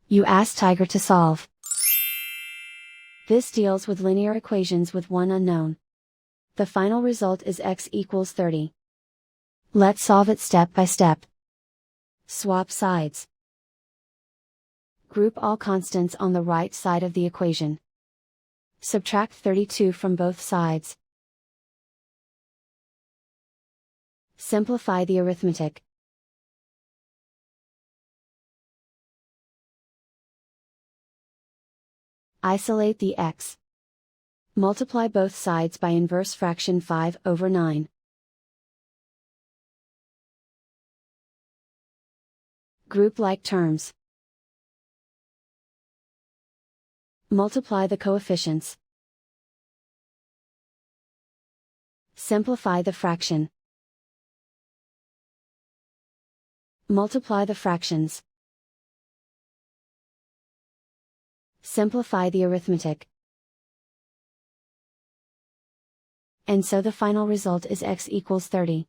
You ask Tiger to solve. This deals with linear equations with one unknown. The final result is x equals 30. Let's solve it step by step. Swap sides. Group all constants on the right side of the equation. Subtract 32 from both sides. Simplify the arithmetic. Isolate the x. Multiply both sides by inverse fraction 5/9. Group like terms. Multiply the coefficients. Simplify the fraction. Multiply the fractions. Simplify the arithmetic. And so the final result is x equals 30.